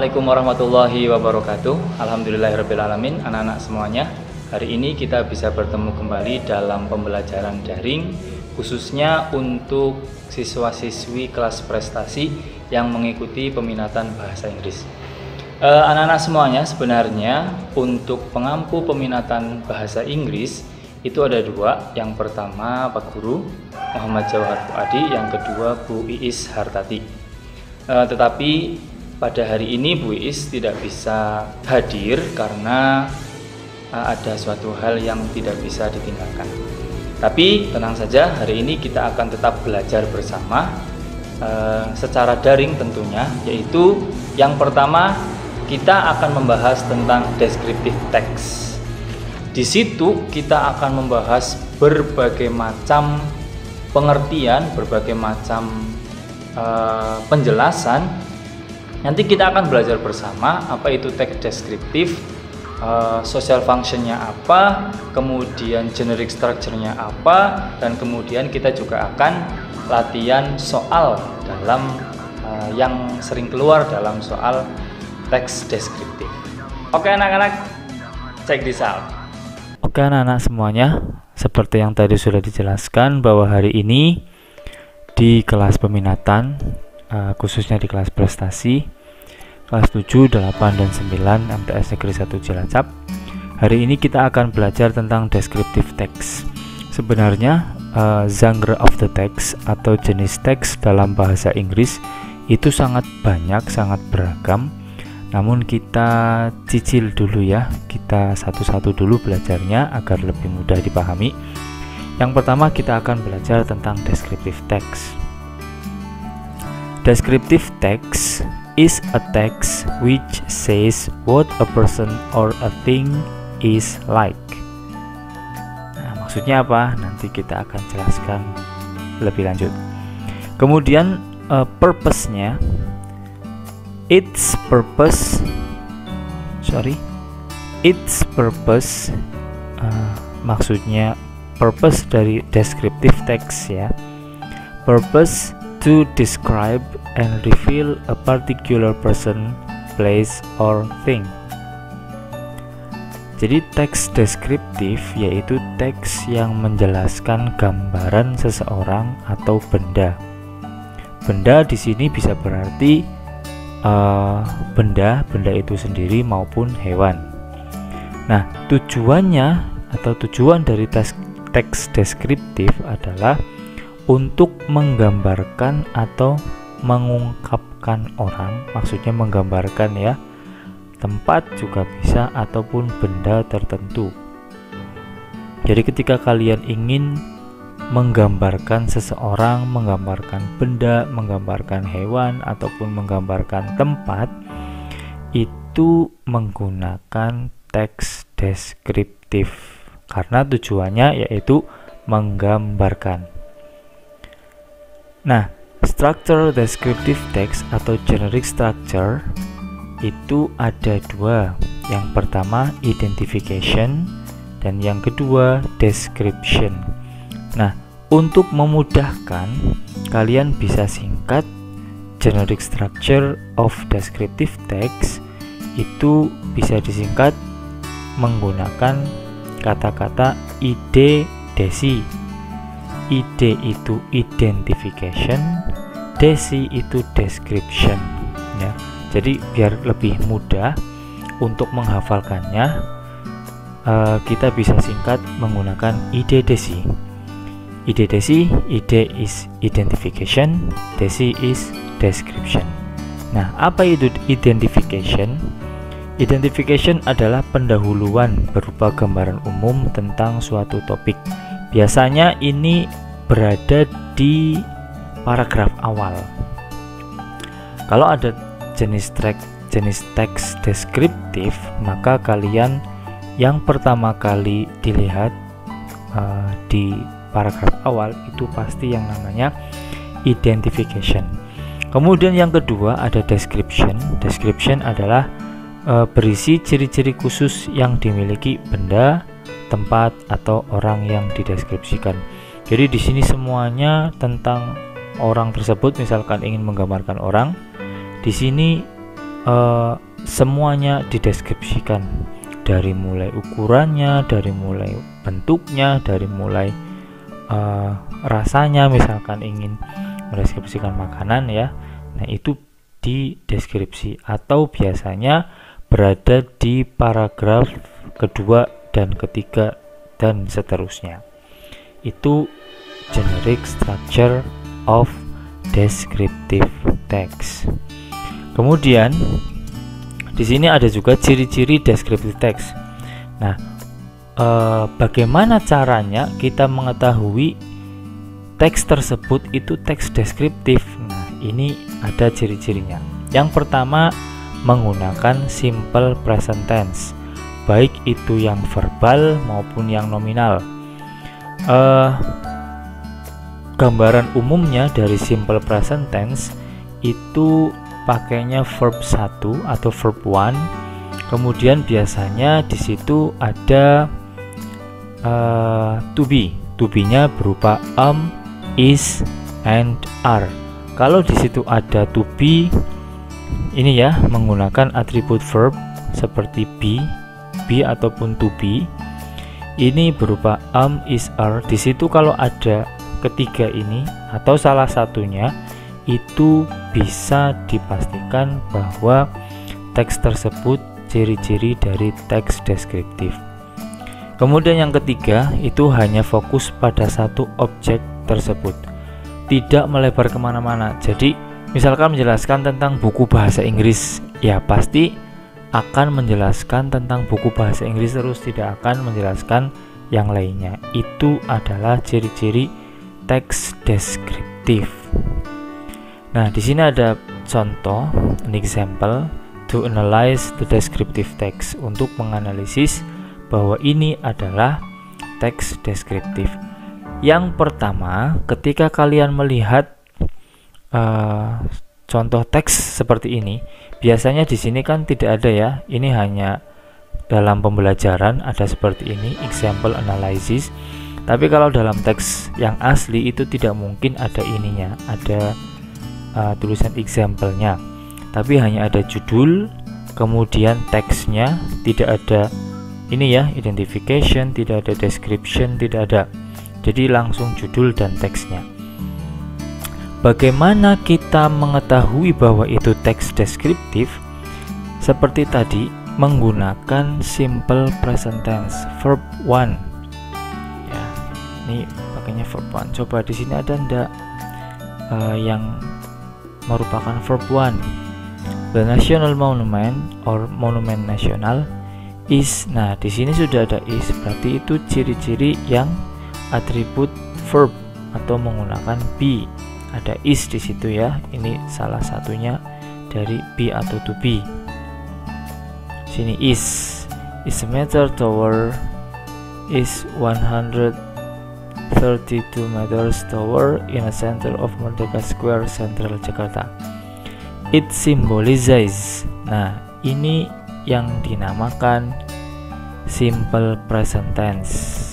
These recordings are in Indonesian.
Assalamualaikum warahmatullahi wabarakatuh. Alhamdulillahirrabbilalamin. Anak-anak semuanya, hari ini kita bisa bertemu kembali dalam pembelajaran daring, khususnya untuk siswa-siswi kelas prestasi yang mengikuti peminatan bahasa Inggris. Anak-anak semuanya, sebenarnya untuk pengampu peminatan bahasa Inggris itu ada dua. Yang pertama Pak Guru Muhammad Jawhar Fuadi, yang kedua Bu Iis Hartati. Tetapi pada hari ini Bu Iis tidak bisa hadir karena ada suatu hal yang tidak bisa ditinggalkan. Tapi tenang saja, hari ini kita akan tetap belajar bersama secara daring tentunya, yaitu yang pertama kita akan membahas tentang descriptive text. Di situ kita akan membahas berbagai macam pengertian, berbagai macam penjelasan. Nanti kita akan belajar bersama apa itu teks deskriptif, social functionnya apa, kemudian generic structure-nya apa, dan kemudian kita juga akan latihan soal dalam yang sering keluar dalam soal teks deskriptif. Oke anak-anak, check this out. Oke anak-anak semuanya, seperti yang tadi sudah dijelaskan bahwa hari ini di kelas peminatan, khususnya di kelas prestasi kelas 7, 8, dan 9 MTS Negeri 1 Cilacap, hari ini kita akan belajar tentang descriptive text. Sebenarnya genre of the text atau jenis teks dalam bahasa Inggris itu sangat banyak, sangat beragam. Namun kita cicil dulu ya, kita satu-satu dulu belajarnya agar lebih mudah dipahami. Yang pertama kita akan belajar tentang descriptive text. Descriptive text is a text which says what a person or a thing is like. Nah, maksudnya apa? Nanti kita akan jelaskan lebih lanjut. Kemudian purpose-nya, its purpose maksudnya purpose dari descriptive text ya. Purpose to describe and reveal a particular person, place, or thing. Jadi teks deskriptif yaitu teks yang menjelaskan gambaran seseorang atau benda. Benda di sini bisa berarti benda itu sendiri maupun hewan. Nah, tujuannya atau tujuan dari teks deskriptif adalah untuk menggambarkan atau mengungkapkan orang, maksudnya menggambarkan ya, tempat juga bisa ataupun benda tertentu. Jadi ketika kalian ingin menggambarkan seseorang, menggambarkan benda, menggambarkan hewan ataupun menggambarkan tempat, itu menggunakan teks deskriptif karena tujuannya yaitu menggambarkan. Nah, structure descriptive text atau generic structure itu ada dua. Yang pertama identification dan yang kedua description. Nah, untuk memudahkan kalian bisa singkat generic structure of descriptive text itu bisa disingkat menggunakan kata-kata ide desi. ID itu identification, desi itu description ya. Jadi biar lebih mudah untuk menghafalkannya, kita bisa singkat menggunakan ide desi. Ide desi, ide is identification, desi is description. Nah, apa itu identification? Identification adalah pendahuluan berupa gambaran umum tentang suatu topik. Biasanya ini berada di paragraf awal. Kalau ada jenis teks deskriptif, maka kalian yang pertama kali dilihat di paragraf awal itu pasti yang namanya identification. Kemudian yang kedua ada description. Description adalah berisi ciri-ciri khusus yang dimiliki benda, tempat, atau orang yang dideskripsikan. Jadi di sini semuanya tentang orang tersebut. Misalkan ingin menggambarkan orang, di sini semuanya dideskripsikan, dari mulai ukurannya, dari mulai bentuknya, dari mulai rasanya, misalkan ingin mendeskripsikan makanan ya. Nah, itu di deskripsi atau biasanya berada di paragraf kedua dan ketiga dan seterusnya. Itu generic structure of descriptive text. Kemudian di sini ada juga ciri-ciri descriptive text. Nah, bagaimana caranya kita mengetahui teks tersebut itu teks deskriptif? Nah, ini ada ciri-cirinya. Yang pertama, menggunakan simple present tense, baik itu yang verbal maupun yang nominal. Gambaran umumnya dari simple present tense itu pakainya verb 1 atau verb 1. Kemudian biasanya di situ ada to be. To be-nya berupa is, and are. Kalau di situ ada to be, ini ya menggunakan atribut verb seperti be ataupun to be. Ini berupa is, are. Di situ kalau ada ketiga ini atau salah satunya, itu bisa dipastikan bahwa teks tersebut ciri-ciri dari teks deskriptif. Kemudian yang ketiga, itu hanya fokus pada satu objek tersebut, tidak melebar kemana-mana. Jadi misalkan menjelaskan tentang buku bahasa Inggris, ya pasti akan menjelaskan tentang buku bahasa Inggris terus, tidak akan menjelaskan yang lainnya. Itu adalah ciri-ciri teks deskriptif. Nah, di sini ada contoh, an example to analyze the descriptive text, untuk menganalisis bahwa ini adalah teks deskriptif. Yang pertama, ketika kalian melihat contoh teks seperti ini, biasanya di sini kan tidak ada ya. Ini hanya dalam pembelajaran ada seperti ini, example analysis. Tapi kalau dalam teks yang asli itu tidak mungkin ada ininya, ada tulisan example-nya. Tapi hanya ada judul, kemudian teksnya, tidak ada ini ya, identification, tidak ada description, tidak ada. Jadi langsung judul dan teksnya. Bagaimana kita mengetahui bahwa itu teks deskriptif? Seperti tadi, menggunakan simple present tense, verb 1. Ya, ini pakainya verb 1. Coba di sini ada ndak yang merupakan verb 1? The national monument or monument nasional is. Nah, di sini sudah ada is, berarti itu ciri-ciri yang atribut verb atau menggunakan be. Ada is di situ ya. Ini salah satunya dari be atau to be. Sini is a meter tower is 132 meters tower in a center of Merdeka Square, Central Jakarta. It symbolizes. Nah, ini yang dinamakan simple present tense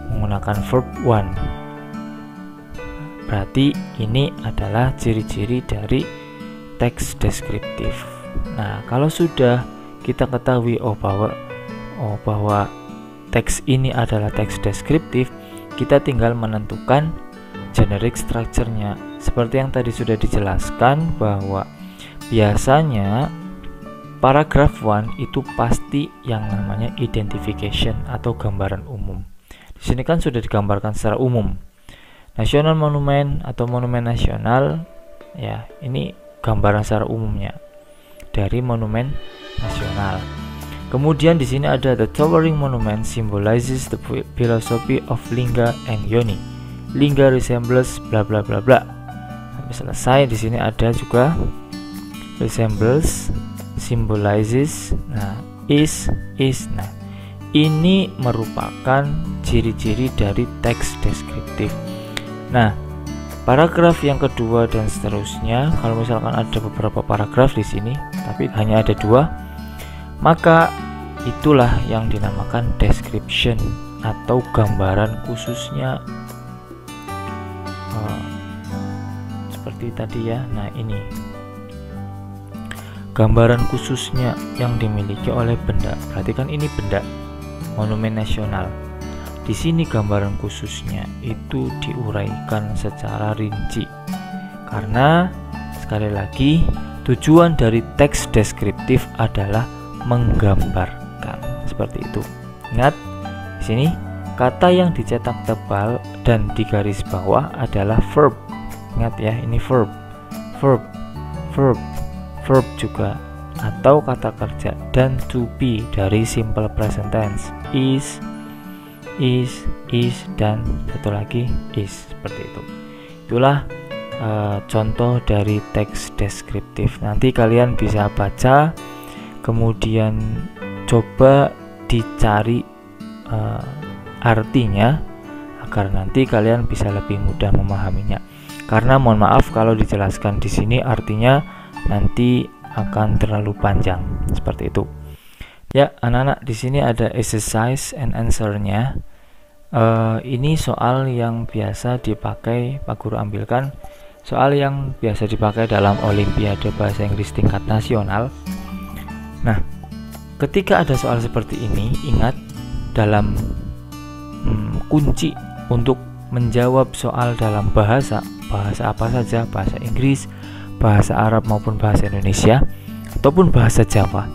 menggunakan verb 1. Berarti ini adalah ciri-ciri dari teks deskriptif. Nah, kalau sudah kita ketahui bahwa teks ini adalah teks deskriptif, kita tinggal menentukan generic structure-nya. Seperti yang tadi sudah dijelaskan bahwa biasanya paragraf 1 itu pasti yang namanya identification atau gambaran umum. Di sini kan sudah digambarkan secara umum. National monument atau monumen nasional, ya ini gambaran secara umumnya dari monumen nasional. Kemudian di sini ada the towering monument symbolizes the philosophy of Lingga and Yoni. Lingga resembles bla bla bla bla. Sampai selesai. Di sini ada juga resembles, symbolizes, nah is. Nah, ini merupakan ciri-ciri dari teks deskriptif. Nah, paragraf yang kedua dan seterusnya, kalau misalkan ada beberapa paragraf di sini, tapi hanya ada 2, maka itulah yang dinamakan description atau gambaran khususnya. Seperti tadi ya. Nah, ini gambaran khususnya yang dimiliki oleh benda. Berarti kan ini benda monumen nasional. Di sini gambaran khususnya itu diuraikan secara rinci. Karena sekali lagi tujuan dari teks deskriptif adalah menggambarkan. Seperti itu. Ingat, di sini kata yang dicetak tebal dan di garis bawah adalah verb. Ingat ya, ini verb juga, atau kata kerja, dan to be dari simple present tense, is, dan satu lagi is. Seperti itu. Itulah contoh dari teks deskriptif. Nanti kalian bisa baca, kemudian coba dicari artinya agar nanti kalian bisa lebih mudah memahaminya. Karena mohon maaf kalau dijelaskan di sini artinya nanti akan terlalu panjang. Seperti itu. Ya, anak-anak, di sini ada exercise and answer-nya. Ini soal yang biasa dipakai, Pak Guru ambilkan soal yang biasa dipakai dalam Olimpiade Bahasa Inggris tingkat nasional. Nah, ketika ada soal seperti ini, ingat dalam kunci untuk menjawab soal dalam bahasa apa saja, bahasa Inggris, bahasa Arab maupun bahasa Indonesia ataupun bahasa Jawa,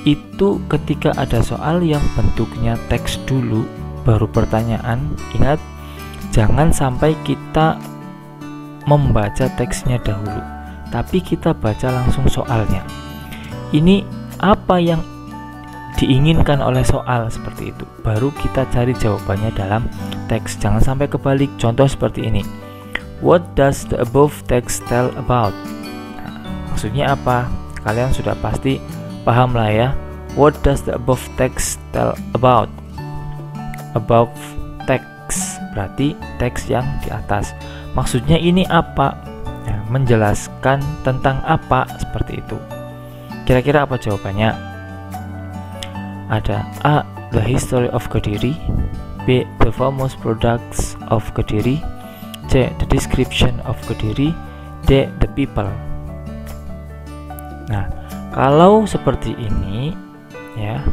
itu ketika ada soal yang bentuknya teks dulu baru pertanyaan, ingat jangan sampai kita membaca teksnya dahulu, tapi kita baca langsung soalnya. Ini apa yang diinginkan oleh soal, seperti itu. Baru kita cari jawabannya dalam teks. Jangan sampai kebalik. Contoh seperti ini. What does the above text tell about? Nah, maksudnya apa? Kalian sudah pasti paham lah ya. What does the above text tell about? Above text berarti teks yang di atas. Maksudnya ini apa? Nah, menjelaskan tentang apa, seperti itu. Kira-kira apa jawabannya? Ada A. The history of Kediri, B. The famous products of Kediri, C. The description of Kediri, D. The people. Nah, kalau seperti ini ya,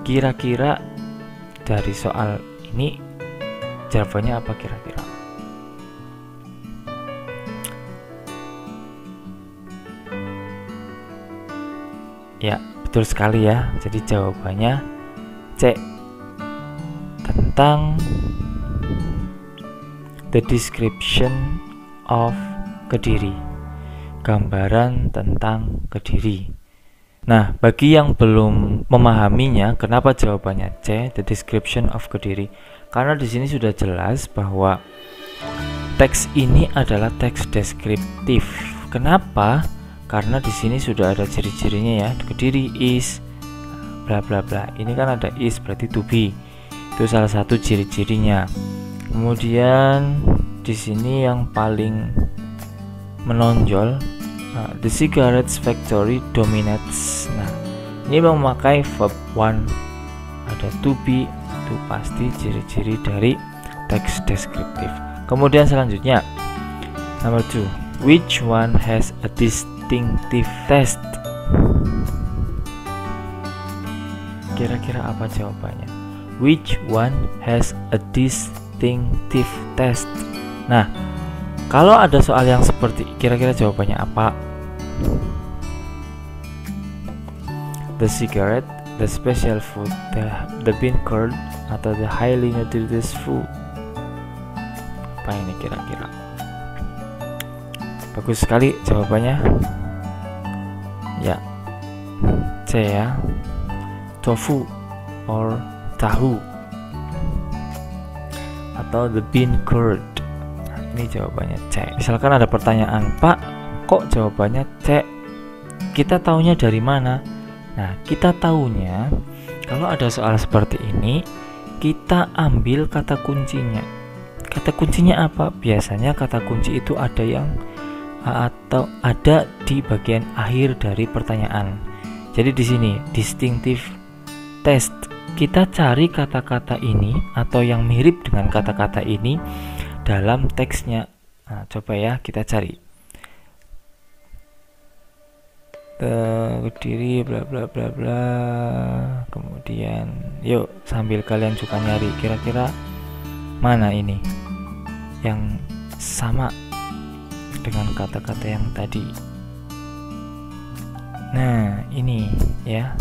kira-kira dari soal ini jawabannya apa kira-kira? Ya, betul sekali ya. Jadi jawabannya C, tentang the description of Kediri, gambaran tentang Kediri. Nah, bagi yang belum memahaminya, kenapa jawabannya C, the description of Kediri? Karena di sini sudah jelas bahwa teks ini adalah teks deskriptif. Kenapa? Karena di sini sudah ada ciri-cirinya ya. Kediri is bla bla bla. Ini kan ada is berarti to be. Itu salah satu ciri-cirinya. Kemudian di sini yang paling menonjol, the cigarettes factory dominates. Nah, ini memakai verb one. Ada to be, itu pasti ciri-ciri dari teks deskriptif. Kemudian selanjutnya number 2, which one has a distinctive taste? Kira-kira apa jawabannya? Which one has a distinctive taste? Nah, kalau ada soal yang seperti, kira-kira jawabannya apa? The cigarette, the special food, the bean curd, atau the highly nutritious food. Apa ini kira-kira? Bagus sekali jawabannya. Ya, C ya, tofu or tahu, atau the bean curd. Nah, ini jawabannya C. Misalkan ada pertanyaan, Pak, kok jawabannya C? Kita taunya dari mana? Nah, kita taunya kalau ada soal seperti ini, kita ambil kata kuncinya. Kata kuncinya apa? Biasanya kata kunci itu ada yang atau ada di bagian akhir dari pertanyaan. Jadi di sini distinctive taste. Kita cari kata-kata ini atau yang mirip dengan kata-kata ini dalam teksnya. Nah, coba ya kita cari. Kediri bla bla bla bla. Kemudian yuk sambil kalian juga nyari kira-kira mana ini yang sama dengan kata-kata yang tadi. Nah, ini ya.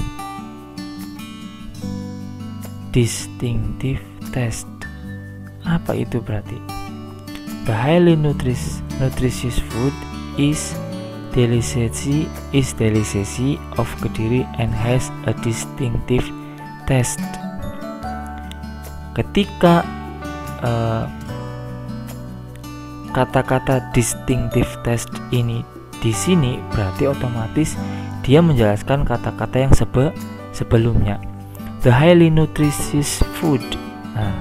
Distinctive taste. Apa itu berarti? The highly nutritious food is delicacy of Kediri and has a distinctive taste. Ketika kata-kata distinctive taste ini di sini berarti otomatis dia menjelaskan kata-kata yang sebelumnya. The highly nutritious food. Nah,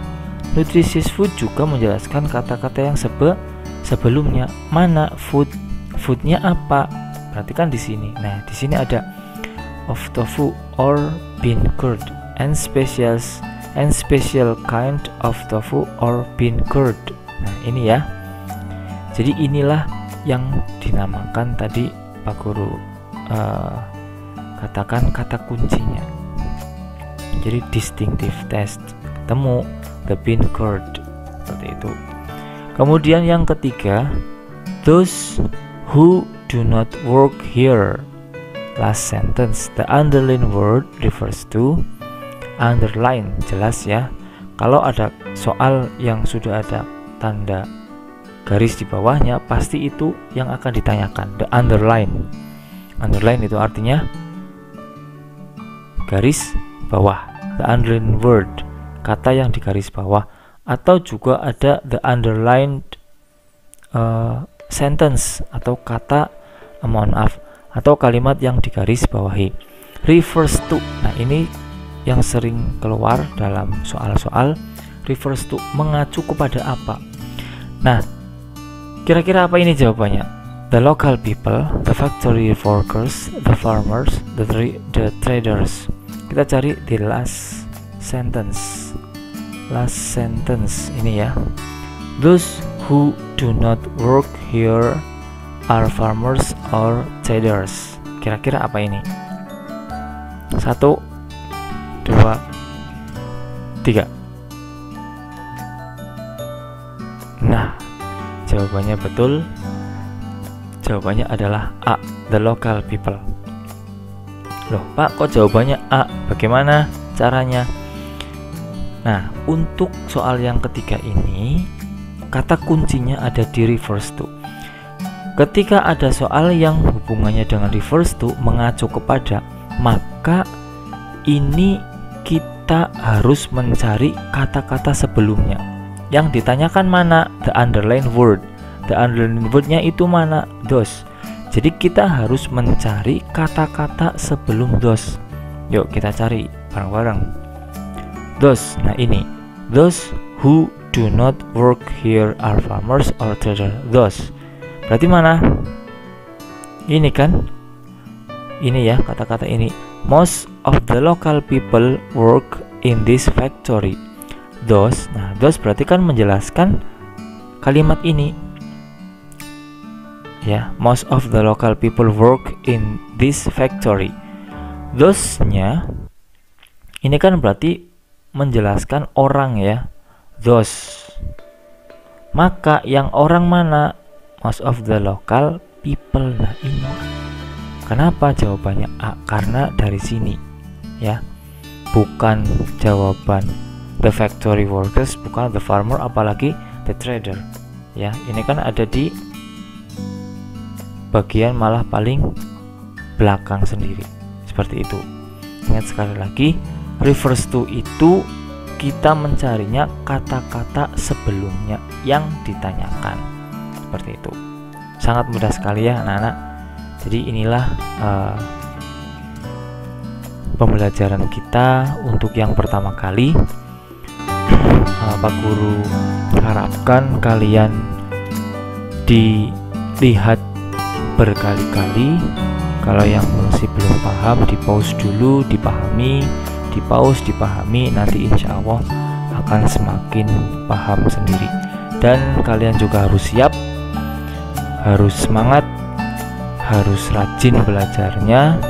nutritious food juga menjelaskan kata-kata yang sebelumnya. Mana foodnya apa? Perhatikan di sini. Nah, di sini ada of tofu or bean curd and special kind of tofu or bean curd. Nah, ini ya. Jadi inilah yang dinamakan tadi Pak Guru katakan kata kuncinya. Jadi distinctive taste, ketemu the bean curd, seperti itu. Kemudian yang ketiga, those who do not work here. Last sentence, the underline word refers to. Underline, jelas ya. Kalau ada soal yang sudah ada tanda garis di bawahnya, pasti itu yang akan ditanyakan, the underline. Underline itu artinya garis bawah, the underline word, kata yang di garis bawah. Atau juga ada the underlined sentence atau kata, mohon maaf, atau kalimat yang di garis bawahi. Refers to, nah ini yang sering keluar dalam soal-soal. Refers to, mengacu kepada apa? Nah, kira-kira apa ini jawabannya? The local people, the factory workers, the farmers, the traders. Kita cari di last sentence. Last sentence ini ya. Those who do not work here are farmers or traders. Kira-kira apa ini? 1, 2, 3. Nah, jawabannya betul. Jawabannya adalah A, the local people. Loh Pak, kok jawabannya A? Bagaimana caranya? Nah, untuk soal yang ketiga ini, kata kuncinya ada di refers to. Ketika ada soal yang hubungannya dengan refers to, mengacu kepada, maka ini kita harus mencari kata-kata sebelumnya. Yang ditanyakan mana? The underline word. The underline wordnya itu mana? Those. Jadi kita harus mencari kata-kata sebelum those. Yuk kita cari bareng-bareng. Those, nah ini. Those who do not work here are farmers or traders. Those. Berarti mana? Ini kan? Ini ya kata-kata ini. Most of the local people work in this factory. Those, nah those berarti kan menjelaskan kalimat ini. Ya, most of the local people work in this factory. Those-nya ini kan berarti menjelaskan orang ya. Those. Maka yang orang mana? Most of the local people. Nah ini. Kenapa jawabannya A? Karena dari sini ya. Bukan jawaban the factory workers, bukan the farmer, apalagi the trader. Ya, ini kan ada di bagian malah paling belakang sendiri, seperti itu. Ingat sekali lagi, refers to itu kita mencarinya kata-kata sebelumnya yang ditanyakan, seperti itu. Sangat mudah sekali ya anak-anak. Jadi inilah pembelajaran kita untuk yang pertama kali. Pak Guru harapkan kalian dilihat berkali-kali. Kalau yang masih belum paham, di pause dulu, dipahami, di pause, dipahami, nanti insya Allah akan semakin paham sendiri. Dan kalian juga harus siap, harus semangat, harus rajin belajarnya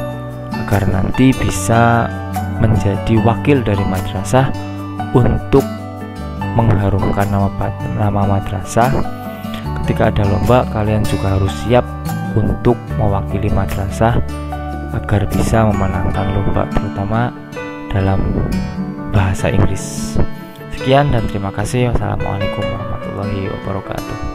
agar nanti bisa menjadi wakil dari madrasah untuk mengharumkan nama madrasah. Ketika ada lomba, kalian juga harus siap untuk mewakili madrasah agar bisa memenangkan lomba, terutama dalam bahasa Inggris. Sekian dan terima kasih. Wassalamualaikum warahmatullahi wabarakatuh.